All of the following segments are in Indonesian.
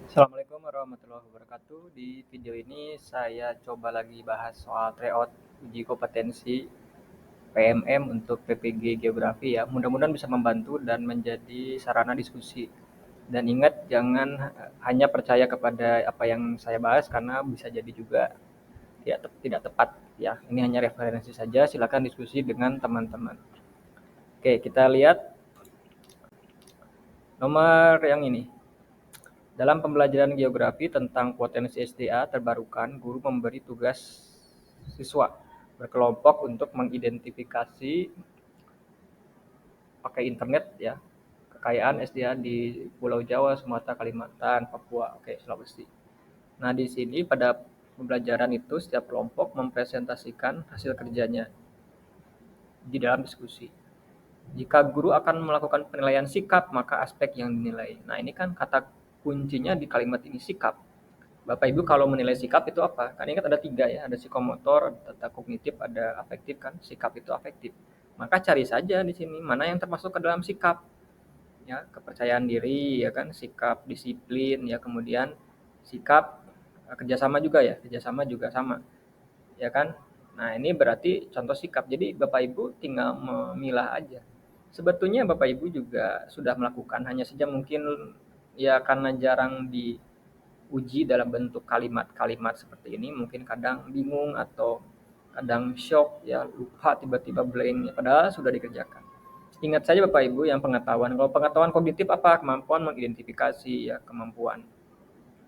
Assalamualaikum warahmatullahi wabarakatuh. Di video ini saya coba lagi bahas soal tryout uji kompetensi PMM untuk PPG Geografi ya. Mudah-mudahan bisa membantu dan menjadi sarana diskusi. Dan ingat jangan hanya percaya kepada apa yang saya bahas karena bisa jadi juga tidak tepat ya. Ini hanya referensi saja. Silakan diskusi dengan teman-teman. Oke, kita lihat nomor yang ini. Dalam pembelajaran geografi tentang potensi SDA terbarukan, guru memberi tugas siswa berkelompok untuk mengidentifikasi pakai internet ya kekayaan SDA di Pulau Jawa, Sumatera, Kalimantan, Papua, oke, Sulawesi. Nah, di sini pada pembelajaran itu setiap kelompok mempresentasikan hasil kerjanya di dalam diskusi. Jika guru akan melakukan penilaian sikap, maka aspek yang dinilai. Nah, ini kan kata kuncinya di kalimat ini sikap. Bapak Ibu kalau menilai sikap itu apa? Kan ingat ada tiga ya, ada psikomotor, ada kognitif, ada afektif kan. Sikap itu afektif. Maka cari saja di sini mana yang termasuk ke dalam sikap. Ya, kepercayaan diri ya kan, sikap disiplin ya, kemudian sikap kerjasama juga ya, kerjasama juga sama ya kan. Nah, ini berarti contoh sikap. Jadi Bapak Ibu tinggal memilah aja. Sebetulnya Bapak Ibu juga sudah melakukan, hanya saja mungkin ya karena jarang diuji dalam bentuk kalimat-kalimat seperti ini, mungkin kadang bingung atau kadang shock ya, lupa tiba-tiba blank, padahal sudah dikerjakan. Ingat saja Bapak Ibu yang pengetahuan. Kalau pengetahuan kognitif apa? Kemampuan mengidentifikasi ya, kemampuan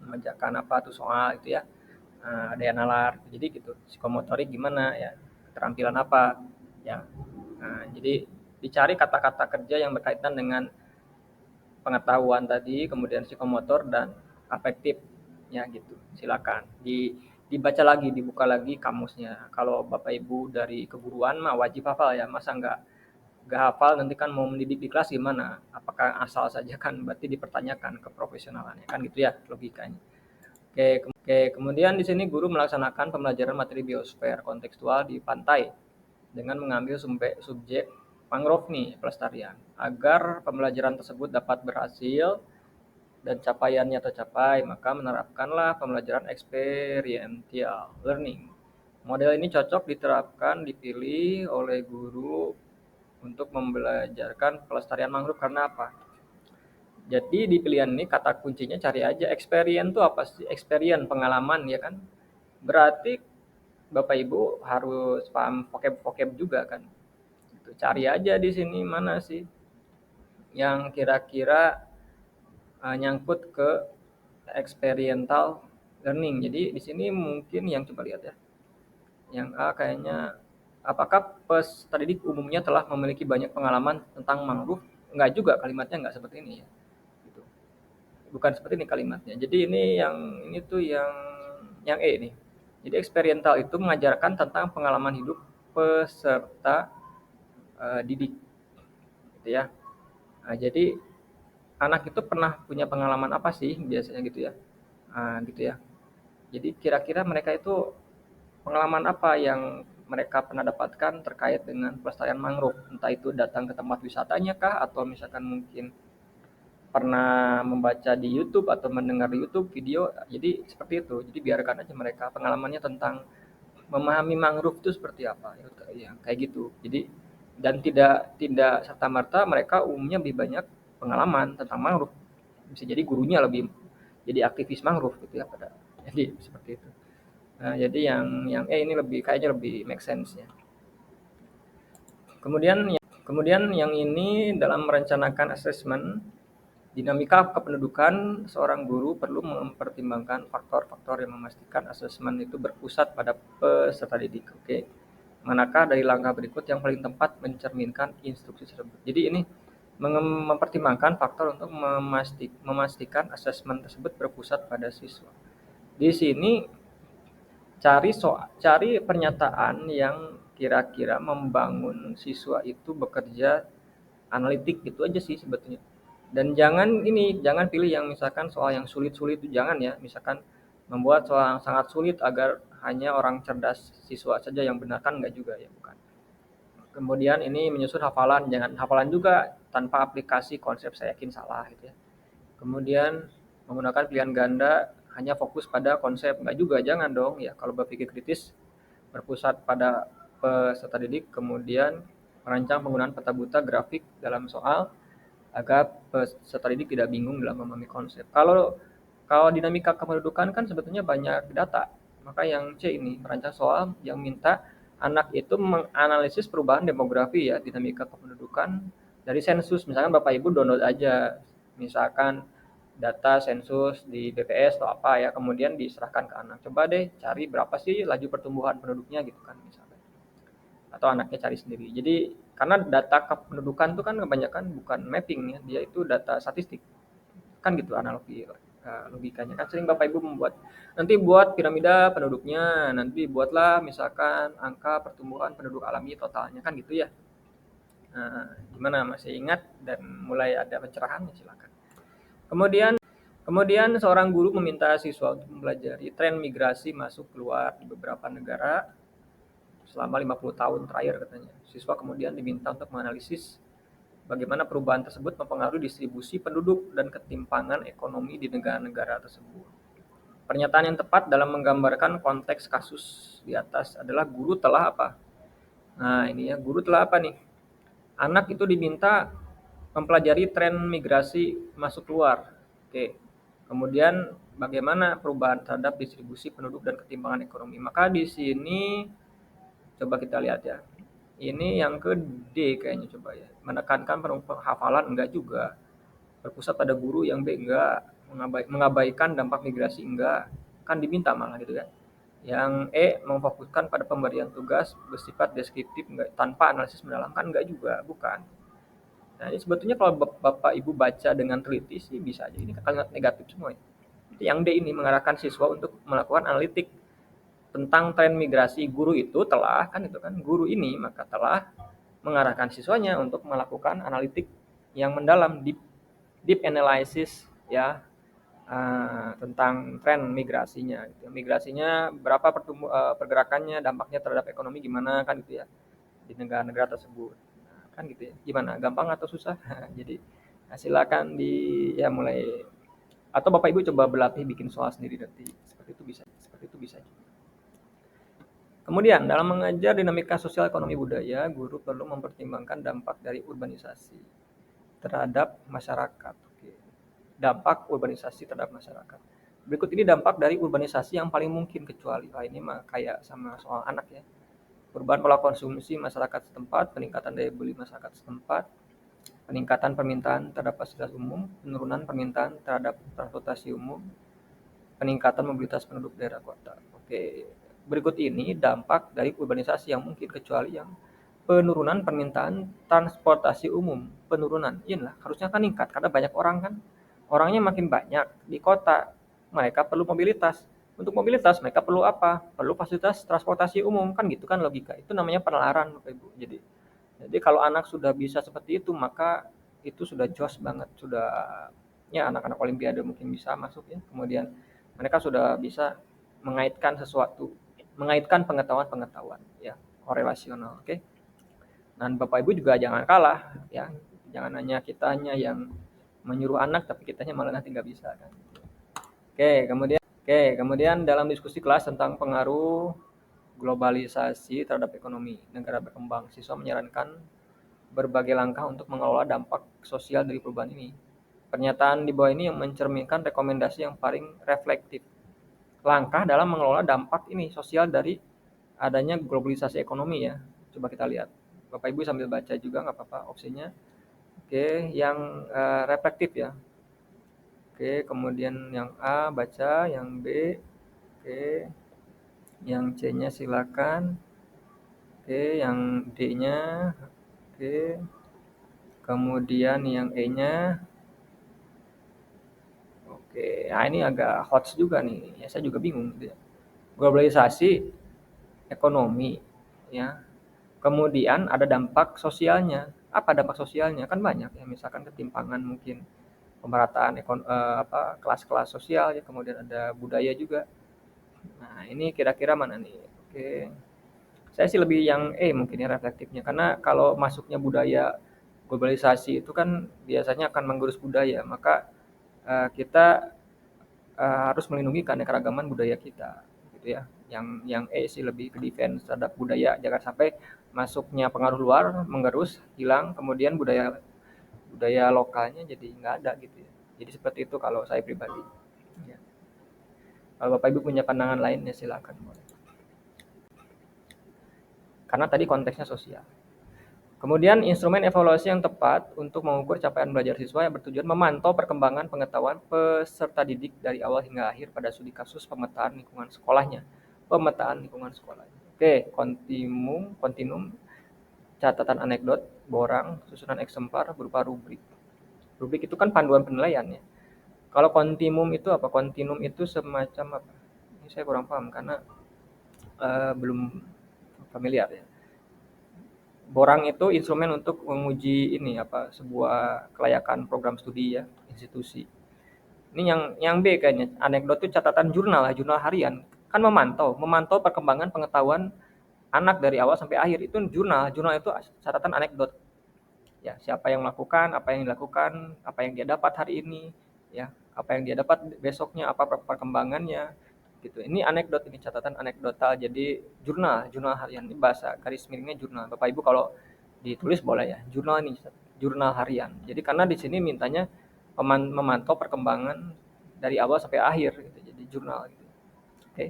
mengerjakan apa tuh soal itu ya. Daya nalar. Jadi gitu. Psikomotorik gimana ya? Keterampilan apa? Ya. Nah, jadi dicari kata-kata kerja yang berkaitan dengan pengetahuan tadi, kemudian psikomotor dan afektif ya gitu. Silakan dibaca lagi, dibuka lagi kamusnya. Kalau Bapak Ibu dari keguruan mah wajib hafal ya, masa nggak hafal nanti kan mau mendidik di kelas gimana? Apakah asal saja kan berarti dipertanyakan keprofesionalannya kan gitu ya logikanya. Oke, kemudian di sini guru melaksanakan pembelajaran materi biosfer kontekstual di pantai dengan mengambil subjek mangrove nih pelestarian. Agar pembelajaran tersebut dapat berhasil dan capaiannya tercapai, maka menerapkanlah pembelajaran experiential learning. Model ini cocok diterapkan dipilih oleh guru untuk membelajarkan pelestarian mangrove karena apa? Jadi di pilihan ini kata kuncinya cari aja experience itu apa sih? Experience pengalaman ya kan. Berarti Bapak Ibu harus paham vocab-vocab juga kan. Gitu. Cari aja di sini mana sih yang kira-kira nyangkut ke experiential learning. Jadi di sini mungkin yang coba lihat ya. Yang A kayaknya apakah peserta didik umumnya telah memiliki banyak pengalaman tentang mangrove? Enggak juga, kalimatnya enggak seperti ini ya. Gitu. Bukan seperti ini kalimatnya. Jadi ini tuh yang E nih. Jadi experiential itu mengajarkan tentang pengalaman hidup peserta didik gitu ya. Nah, jadi anak itu pernah punya pengalaman apa sih biasanya gitu ya. Gitu ya. Jadi kira-kira mereka itu pengalaman apa yang mereka pernah dapatkan terkait dengan pelestarian mangrove, entah itu datang ke tempat wisatanya kah atau misalkan mungkin pernah membaca di YouTube atau mendengar di YouTube video, jadi seperti itu. Jadi biarkan aja mereka pengalamannya tentang memahami mangrove itu seperti apa, ya kayak gitu. Jadi dan tidak tidak serta merta mereka umumnya lebih banyak pengalaman tentang mangrove. Bisa jadi gurunya lebih jadi aktivis mangrove gitu ya pada. Jadi seperti itu. Nah, jadi yang ini lebih kayaknya lebih make sense ya. Kemudian yang ini dalam merencanakan asesmen dinamika kependudukan, seorang guru perlu mempertimbangkan faktor-faktor yang memastikan asesmen itu berpusat pada peserta didik. Oke. Manakah dari langkah berikut yang paling tepat mencerminkan instruksi tersebut? Jadi ini mempertimbangkan faktor untuk memastikan asesmen tersebut berpusat pada siswa. Di sini cari pernyataan yang kira-kira membangun siswa itu bekerja analitik, itu aja sih sebetulnya. Dan jangan pilih yang misalkan soal yang sulit-sulit itu jangan ya. Misalkan membuat soal yang sangat sulit agar hanya orang cerdas siswa saja yang benar kan enggak juga ya, bukan. Kemudian ini menyusun hafalan, jangan hafalan juga tanpa aplikasi konsep saya yakin salah gitu ya. Kemudian menggunakan pilihan ganda hanya fokus pada konsep. Enggak juga, jangan dong ya. Kalau berpikir kritis berpusat pada peserta didik, kemudian merancang penggunaan peta buta grafik dalam soal agar peserta didik tidak bingung dalam memahami konsep. Kalau kalau dinamika kependudukan kan sebetulnya banyak data. Maka yang C ini merancang soal yang minta anak itu menganalisis perubahan demografi ya, dinamika kependudukan dari sensus. Misalkan Bapak Ibu download aja misalkan data sensus di BPS atau apa ya, kemudian diserahkan ke anak. Coba deh cari berapa sih laju pertumbuhan penduduknya gitu kan misalkan. Atau anaknya cari sendiri. Jadi karena data kependudukan itu kan kebanyakan bukan mapping ya, dia itu data statistik. Kan gitu analogi logikanya. Kan sering Bapak Ibu membuat nanti buat piramida penduduknya, nanti buatlah misalkan angka pertumbuhan penduduk alami totalnya kan gitu ya. Nah, gimana masih ingat dan mulai ada pencerahan ya silakan. Kemudian kemudian seorang guru meminta siswa untuk mempelajari tren migrasi masuk keluar di beberapa negara selama 50 tahun terakhir katanya. Siswa kemudian diminta untuk menganalisis bagaimana perubahan tersebut mempengaruhi distribusi penduduk dan ketimpangan ekonomi di negara-negara tersebut. Pernyataan yang tepat dalam menggambarkan konteks kasus di atas adalah guru telah apa? Nah, ini ya, guru telah apa nih? Anak itu diminta mempelajari tren migrasi masuk keluar. Oke. Kemudian bagaimana perubahan terhadap distribusi penduduk dan ketimpangan ekonomi. Maka di sini coba kita lihat ya. Ini yang ke D kayaknya coba ya. Menekankan hafalan enggak juga. Berpusat pada guru yang B enggak. Mengabaikan dampak migrasi enggak. Kan diminta malah gitu kan. Yang E memfokuskan pada pemberian tugas bersifat deskriptif enggak, tanpa analisis mendalam kan enggak juga, bukan. Nah, ini sebetulnya kalau Bapak Ibu baca dengan teliti sih bisa aja ini kalimat negatif semua ya. Yang D ini mengarahkan siswa untuk melakukan analitik tentang tren migrasi. Guru itu telah kan itu kan guru ini maka telah mengarahkan siswanya untuk melakukan analitik yang mendalam, deep analysis ya, tentang tren migrasinya gitu. Migrasinya berapa pergerakannya, dampaknya terhadap ekonomi gimana kan gitu ya di negara-negara tersebut. Nah, kan gitu ya. Gimana? Gampang atau susah? Jadi silakan ya mulai atau Bapak Ibu coba berlatih bikin soal sendiri nanti. Seperti itu bisa. Seperti itu bisa. Kemudian, dalam mengajar dinamika sosial ekonomi budaya, guru perlu mempertimbangkan dampak dari urbanisasi terhadap masyarakat. Oke. Dampak urbanisasi terhadap masyarakat. Berikut ini dampak dari urbanisasi yang paling mungkin kecuali. Wah, ini mah kayak sama soal anak ya. Perubahan pola konsumsi masyarakat setempat, peningkatan daya beli masyarakat setempat, peningkatan permintaan terhadap fasilitas umum, penurunan permintaan terhadap transportasi umum, peningkatan mobilitas penduduk daerah kota. Oke. Berikut ini dampak dari urbanisasi yang mungkin kecuali yang penurunan permintaan transportasi umum. Penurunan, iyalah harusnya kan meningkat karena banyak orang kan. Orangnya makin banyak di kota, mereka perlu mobilitas. Untuk mobilitas mereka perlu apa? Perlu fasilitas transportasi umum kan gitu kan logika. Itu namanya penalaran Bapak Ibu. Jadi kalau anak sudah bisa seperti itu maka itu sudah jos banget, sudah ya anak-anak olimpiade mungkin bisa masuk ya. Kemudian mereka sudah bisa mengaitkan sesuatu, mengaitkan pengetahuan-pengetahuan ya, korelasional, oke. Dan Bapak Ibu juga jangan kalah ya, jangan hanya kitanya yang menyuruh anak tapi kitanya malah nanti nggak bisa kan. Kemudian dalam diskusi kelas tentang pengaruh globalisasi terhadap ekonomi negara berkembang, siswa menyarankan berbagai langkah untuk mengelola dampak sosial dari perubahan ini. Pernyataan di bawah ini yang mencerminkan rekomendasi yang paling reflektif. Langkah dalam mengelola dampak ini sosial dari adanya globalisasi ekonomi ya. Coba kita lihat. Bapak Ibu sambil baca juga nggak apa-apa opsinya. Oke, yang reflektif ya. Oke, kemudian yang A baca, yang B, oke, yang C-nya silakan. Oke, yang D-nya, oke, kemudian yang E-nya, oke. Nah ini agak hot juga nih. Ya, saya juga bingung. Gitu ya. Globalisasi ekonomi, ya. Kemudian ada dampak sosialnya. Apa dampak sosialnya? Kan banyak ya, misalkan ketimpangan mungkin pemerataan kelas-kelas sosial ya, kemudian ada budaya juga. Nah, ini kira-kira mana nih? Oke. Saya sih lebih yang mungkin ya reflektifnya karena kalau masuknya budaya globalisasi itu kan biasanya akan menggerus budaya. Maka kita harus melindungi keanekaragaman budaya kita, gitu ya. Yang E sih lebih ke defense terhadap budaya, jangan sampai masuknya pengaruh luar menggerus, hilang, kemudian budaya budaya lokalnya jadi nggak ada gitu ya. Jadi seperti itu kalau saya pribadi. Ya. Kalau Bapak Ibu punya pandangan lain ya silakan. Karena tadi konteksnya sosial. Kemudian instrumen evaluasi yang tepat untuk mengukur capaian belajar siswa yang bertujuan memantau perkembangan pengetahuan peserta didik dari awal hingga akhir pada studi kasus pemetaan lingkungan sekolahnya. Pemetaan lingkungan sekolahnya. Oke, kontinum, catatan anekdot, borang, susunan eksemplar berupa rubrik. Rubrik itu kan panduan penilaian ya. Kalau kontinum itu apa? Kontinum itu semacam apa? Ini saya kurang paham karena belum familiar ya. Borang itu instrumen untuk menguji ini apa sebuah kelayakan program studi ya institusi. Ini yang B kayaknya. Anekdot itu catatan jurnal jurnal harian. Kan memantau perkembangan pengetahuan anak dari awal sampai akhir itu jurnal. Jurnal itu catatan anekdot. Ya, siapa yang melakukan, apa yang dilakukan, apa yang dia dapat hari ini, ya, apa yang dia dapat besoknya, apa perkembangannya gitu. Ini anekdot, ini catatan anekdotal. Jadi jurnal harian ini bahasa garis miringnya jurnal. Bapak Ibu kalau ditulis boleh ya, jurnal ini jurnal harian. Jadi karena di sini mintanya memantau perkembangan dari awal sampai akhir gitu. Jadi jurnal gitu. Oke.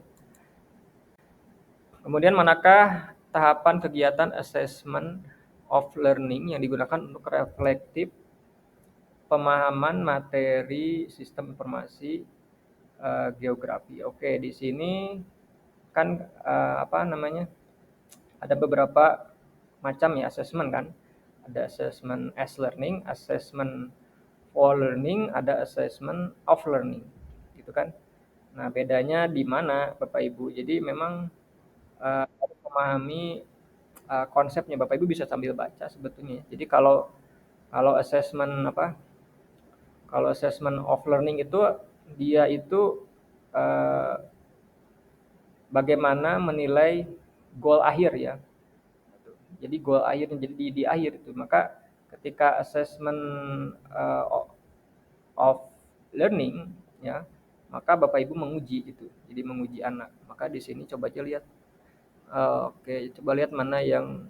Kemudian manakah tahapan kegiatan assessment of learning yang digunakan untuk reflektif pemahaman materi sistem informasi geografi. Oke, di sini kan apa namanya? Ada beberapa macam ya assessment kan. Ada assessment as learning, assessment for learning, ada assessment of learning. Gitu kan. Nah, bedanya di mana Bapak Ibu? Jadi memang harus memahami konsepnya. Bapak Ibu bisa sambil baca sebetulnya. Jadi kalau kalau assessment apa? Kalau assessment of learning itu dia itu eh, bagaimana menilai goal akhir ya. Jadi goal akhirnya jadi di akhir itu. Maka ketika assessment of learning ya, maka Bapak Ibu menguji itu. Jadi menguji anak. Maka di sini coba aja lihat. Oke, coba lihat mana yang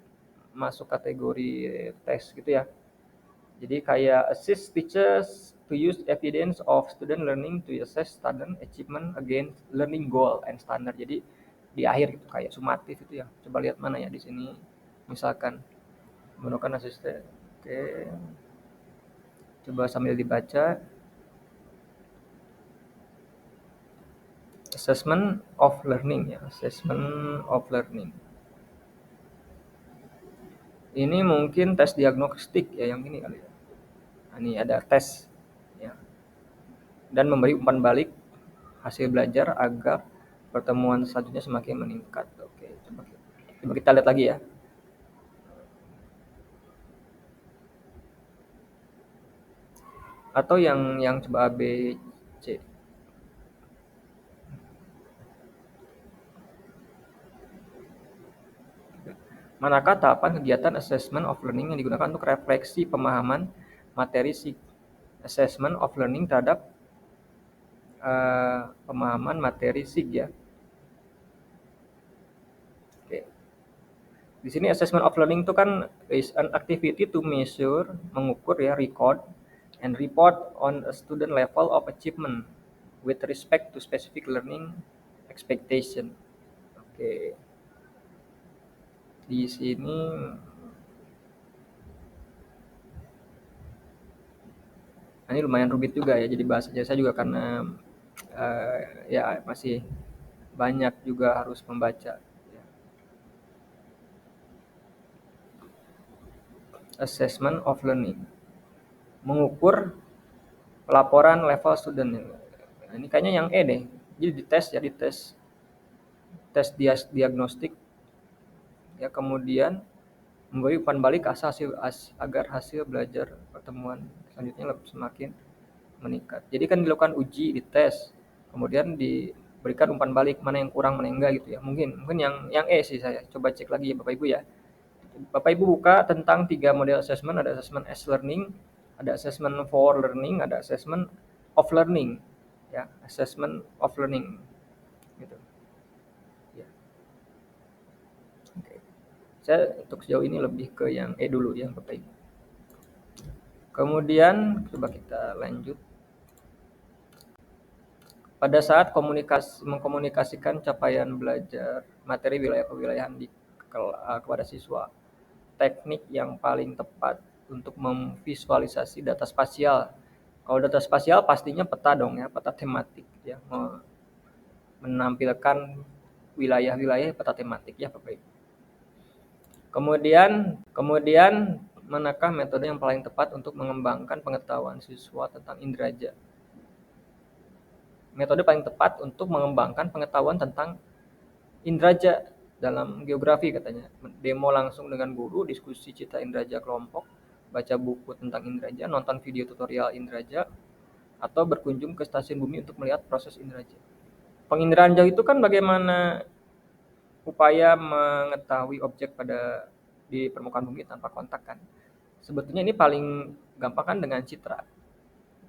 masuk kategori tes gitu ya. Jadi kayak assist teachers to use evidence of student learning to assess student achievement against learning goal and standard. Jadi di akhir gitu kayak sumatif itu ya. Coba lihat mana ya di sini. Misalkan menggunakan asisten. Oke. Coba sambil dibaca. Assessment of learning ya, assessment of learning. Ini mungkin tes diagnostik ya yang ini kali ya. Nah, ini ada tes ya. Dan memberi umpan balik hasil belajar agar pertemuan selanjutnya semakin meningkat. Oke, coba kita lihat lagi ya. Atau yang coba A, B, C. Manakah tahapan kegiatan assessment of learning yang digunakan untuk refleksi pemahaman materi assessment of learning terhadap pemahaman materi SIG ya. Oke. Di sini assessment of learning itu kan is an activity to measure, mengukur ya, record and report on a student level of achievement with respect to specific learning expectation. Oke. Di sini ini lumayan rumit juga ya, jadi bahasa saya juga karena ya masih banyak juga harus membaca. Assessment of learning, mengukur pelaporan level student. Nah, ini kayaknya yang E deh. Jadi dites diagnostik ya, kemudian memberi umpan balik agar hasil belajar pertemuan selanjutnya semakin meningkat. Jadi kan dilakukan uji, dites, kemudian diberikan umpan balik mana yang kurang, mana yang enggak gitu ya. Mungkin yang E sih saya. Coba cek lagi ya Bapak Ibu ya. Bapak Ibu buka tentang 3 model assessment, ada assessment as learning, ada assessment for learning, ada assessment of learning. ya, assessment of learning gitu. Ya. Oke. Saya untuk sejauh ini lebih ke yang dulu ya Bapak Ibu. Kemudian coba kita lanjut. Pada saat mengkomunikasikan capaian belajar materi wilayah kewilayahan kepada siswa, teknik yang paling tepat untuk memvisualisasi data spasial. Kalau data spasial pastinya peta dong ya, peta tematik ya, menampilkan wilayah-wilayah peta tematik ya Bapak Ibu. Kemudian manakah metode yang paling tepat untuk mengembangkan pengetahuan siswa tentang inderaja? Metode paling tepat untuk mengembangkan pengetahuan tentang inderaja dalam geografi katanya. Demo langsung dengan guru, diskusi cita inderaja kelompok, baca buku tentang inderaja, nonton video tutorial inderaja, atau berkunjung ke stasiun bumi untuk melihat proses inderaja. Penginderaan jauh itu kan bagaimana upaya mengetahui objek di permukaan bumi tanpa kontak kan. Sebetulnya ini paling gampang kan dengan citra.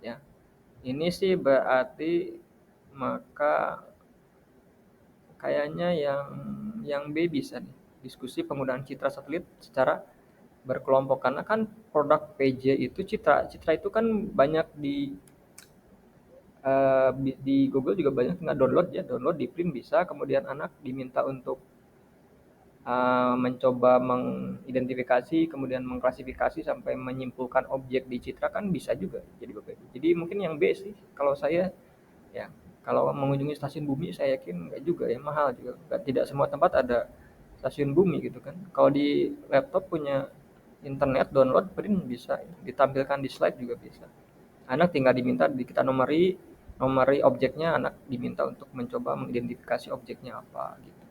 Ya. Ini sih berarti maka kayaknya yang B bisa nih. Diskusi penggunaan citra satelit secara berkelompok karena kan produk PJ itu citra. Citra itu kan banyak di Google juga banyak tinggal download ya, download di print bisa, kemudian anak diminta untuk mencoba mengidentifikasi, kemudian mengklasifikasi sampai menyimpulkan objek di citra kan bisa juga jadi Bapak Ibu. Jadi mungkin yang B sih kalau saya ya. Kalau mengunjungi stasiun bumi saya yakin enggak juga ya, mahal juga. Tidak semua tempat ada stasiun bumi gitu kan. Kalau di laptop punya internet download print bisa, ditampilkan di slide juga bisa. Anak tinggal diminta kita nomori objeknya, anak diminta untuk mencoba mengidentifikasi objeknya apa gitu.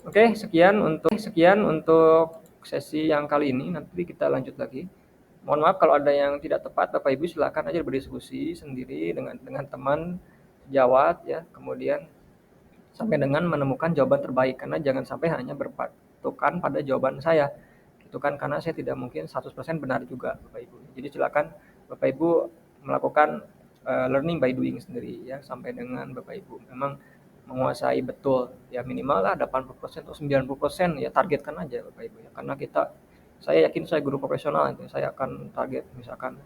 Oke, sekian untuk sesi yang kali ini. Nanti kita lanjut lagi. Mohon maaf kalau ada yang tidak tepat, Bapak Ibu silakan aja berdiskusi sendiri dengan teman sejawat ya. Kemudian sampai dengan menemukan jawaban terbaik karena jangan sampai hanya berpatokan pada jawaban saya. Itu kan karena saya tidak mungkin 100% benar juga Bapak Ibu. Jadi silakan Bapak Ibu melakukan learning by doing sendiri ya sampai dengan Bapak Ibu memang menguasai betul ya minimal lah 80% atau 90% ya targetkan aja Bapak Ibu ya karena saya yakin saya guru profesional itu saya akan target misalkan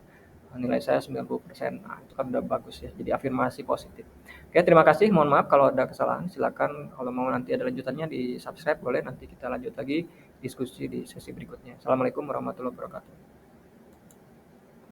nilai saya 90%. Nah, itu kan udah bagus ya. Jadi afirmasi positif. Oke, terima kasih. Mohon maaf kalau ada kesalahan. Silakan kalau mau nanti ada lanjutannya di subscribe boleh nanti kita lanjut lagi diskusi di sesi berikutnya. Assalamualaikum warahmatullahi wabarakatuh.